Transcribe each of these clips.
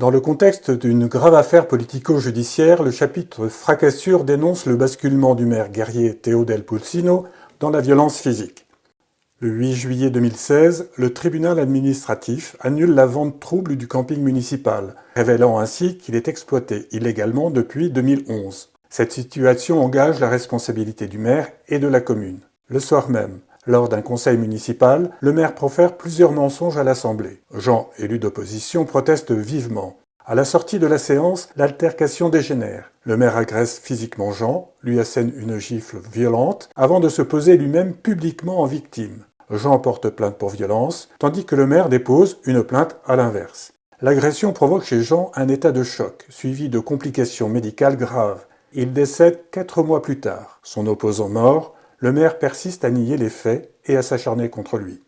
Dans le contexte d'une grave affaire politico-judiciaire, le chapitre Fracassure dénonce le basculement du maire guerrier Teo Del Pulcino dans la violence physique. Le 8 juillet 2016, le tribunal administratif annule la vente trouble du camping municipal, révélant ainsi qu'il est exploité illégalement depuis 2011. Cette situation engage la responsabilité du maire et de la commune. Le soir même, lors d'un conseil municipal, le maire profère plusieurs mensonges à l'Assemblée. Jean, élu d'opposition, proteste vivement. À la sortie de la séance, l'altercation dégénère. Le maire agresse physiquement Jean, lui assène une gifle violente, avant de se poser lui-même publiquement en victime. Jean porte plainte pour violence, tandis que le maire dépose une plainte à l'inverse. L'agression provoque chez Jean un état de choc, suivi de complications médicales graves. Il décède 4 mois plus tard. Son opposant mort, le maire persiste à nier les faits et à s'acharner contre lui.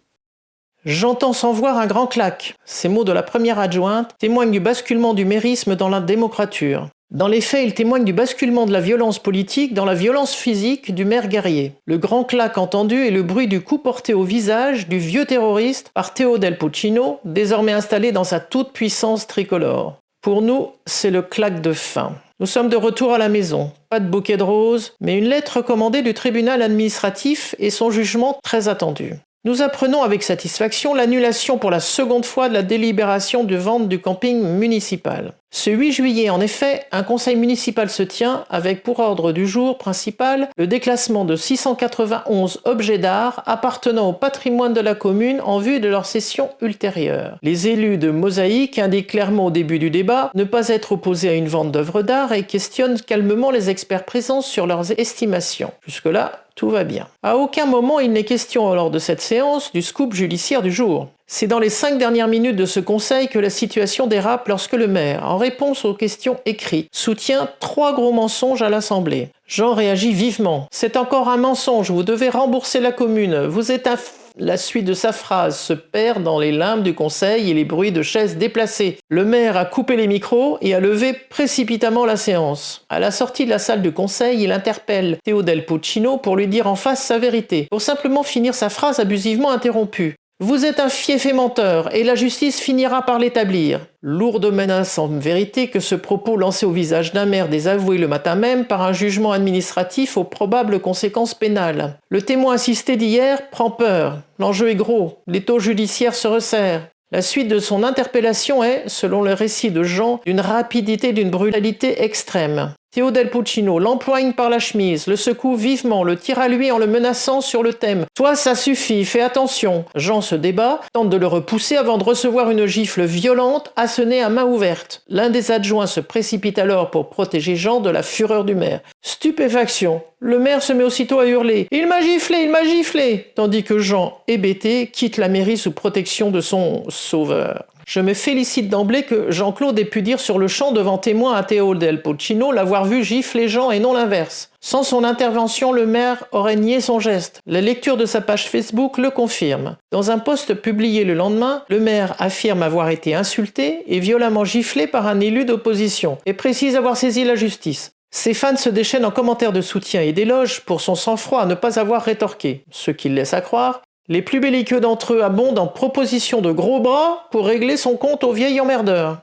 J'entends sans voir un grand claque. Ces mots de la première adjointe témoignent du basculement du mérisme dans la démocrature. Dans les faits, ils témoignent du basculement de la violence politique dans la violence physique du maire guerrier. Le grand claque entendu est le bruit du coup porté au visage du vieux terroriste par Teo Del Pulcino, désormais installé dans sa toute-puissance tricolore. Pour nous, c'est le claque de fin. Nous sommes de retour à la maison. Pas de bouquet de roses, mais une lettre recommandée du tribunal administratif et son jugement très attendu. Nous apprenons avec satisfaction l'annulation pour la seconde fois de la délibération de vente du camping municipal. Ce 8 juillet, en effet, un conseil municipal se tient avec pour ordre du jour principal le déclassement de 691 objets d'art appartenant au patrimoine de la commune en vue de leur cession ultérieure. Les élus de Mosaïque indiquent clairement au début du débat ne pas être opposés à une vente d'œuvres d'art et questionnent calmement les experts présents sur leurs estimations. Jusque-là, tout va bien. À aucun moment il n'est question lors de cette séance du scoop judiciaire du jour. C'est dans les 5 dernières minutes de ce conseil que la situation dérape lorsque le maire, en réponse aux questions écrites, soutient 3 gros mensonges à l'Assemblée. Jean réagit vivement. « C'est encore un mensonge, vous devez rembourser la commune, vous êtes un La suite de sa phrase se perd dans les limbes du conseil et les bruits de chaises déplacées. Le maire a coupé les micros et a levé précipitamment la séance. À la sortie de la salle de conseil, il interpelle Teo Del Pulcino pour lui dire en face sa vérité, pour simplement finir sa phrase abusivement interrompue. Vous êtes un fief et menteur, et la justice finira par l'établir. Lourde menace en vérité que ce propos lancé au visage d'un maire désavoué le matin même par un jugement administratif aux probables conséquences pénales. Le témoin assisté d'hier prend peur. L'enjeu est gros, l'étau judiciaire se resserre. La suite de son interpellation est, selon le récit de Jean, d'une rapidité, d'une brutalité extrême. Teo Del Pulcino l'empoigne par la chemise, le secoue vivement, le tire à lui en le menaçant sur le thème « Toi, ça suffit, fais attention !» Jean se débat, tente de le repousser avant de recevoir une gifle violente, assenée à main ouverte. L'un des adjoints se précipite alors pour protéger Jean de la fureur du maire. Stupéfaction. Le maire se met aussitôt à hurler « Il m'a giflé, il m'a giflé !» tandis que Jean, hébété, quitte la mairie sous protection de son sauveur. Je me félicite d'emblée que Jean-Claude ait pu dire sur le champ devant témoin à Teo Del Pulcino l'avoir vu gifler Jean et non l'inverse. Sans son intervention, le maire aurait nié son geste. La lecture de sa page Facebook le confirme. Dans un post publié le lendemain, le maire affirme avoir été insulté et violemment giflé par un élu d'opposition et précise avoir saisi la justice. Ses fans se déchaînent en commentaires de soutien et d'éloges pour son sang-froid à ne pas avoir rétorqué, ce qui le laisse à croire. Les plus belliqueux d'entre eux abondent en propositions de gros bras pour régler son compte au vieil emmerdeur.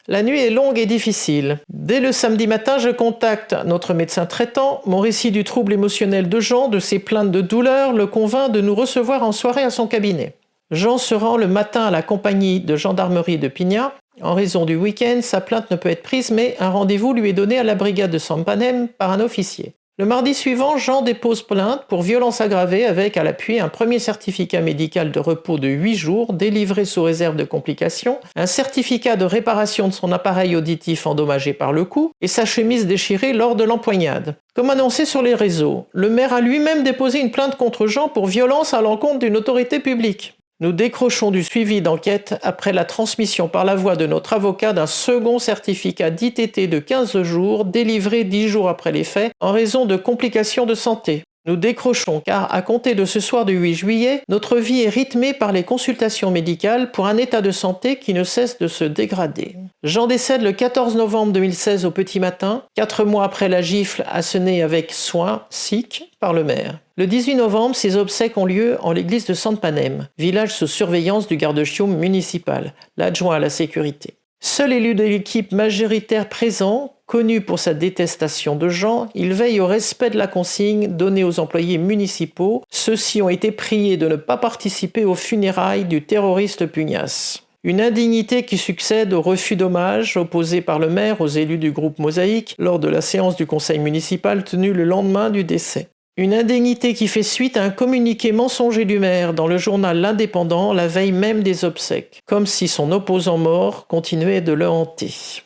La nuit est longue et difficile. Dès le samedi matin, je contacte notre médecin traitant. Mon récit du trouble émotionnel de Jean, de ses plaintes de douleur, le convainc de nous recevoir en soirée à son cabinet. Jean se rend le matin à la compagnie de gendarmerie de Pignat. En raison du week-end, sa plainte ne peut être prise, mais un rendez-vous lui est donné à la brigade de San Panem par un officier. Le mardi suivant, Jean dépose plainte pour violence aggravée avec à l'appui un premier certificat médical de repos de 8 jours délivré sous réserve de complications, un certificat de réparation de son appareil auditif endommagé par le coup et sa chemise déchirée lors de l'empoignade. Comme annoncé sur les réseaux, le maire a lui-même déposé une plainte contre Jean pour violence à l'encontre d'une autorité publique. Nous décrochons du suivi d'enquête après la transmission par la voix de notre avocat d'un second certificat d'ITT de 15 jours délivré 10 jours après les faits en raison de complications de santé. Nous décrochons car, à compter de ce soir du 8 juillet, notre vie est rythmée par les consultations médicales pour un état de santé qui ne cesse de se dégrader. Jean décède le 14 novembre 2016 au petit matin, 4 mois après la gifle assenée avec soin, sic, par le maire. Le 18 novembre, ses obsèques ont lieu en l'église de San Panem, village sous surveillance du garde-chiourme municipal, l'adjoint à la sécurité. Seul élu de l'équipe majoritaire présent, connu pour sa détestation de Jean, il veille au respect de la consigne donnée aux employés municipaux. Ceux-ci ont été priés de ne pas participer aux funérailles du terroriste pugnace. Une indignité qui succède au refus d'hommage opposé par le maire aux élus du groupe Mosaïque lors de la séance du conseil municipal tenue le lendemain du décès. Une indignité qui fait suite à un communiqué mensonger du maire dans le journal L'Indépendant la veille même des obsèques, comme si son opposant mort continuait de le hanter.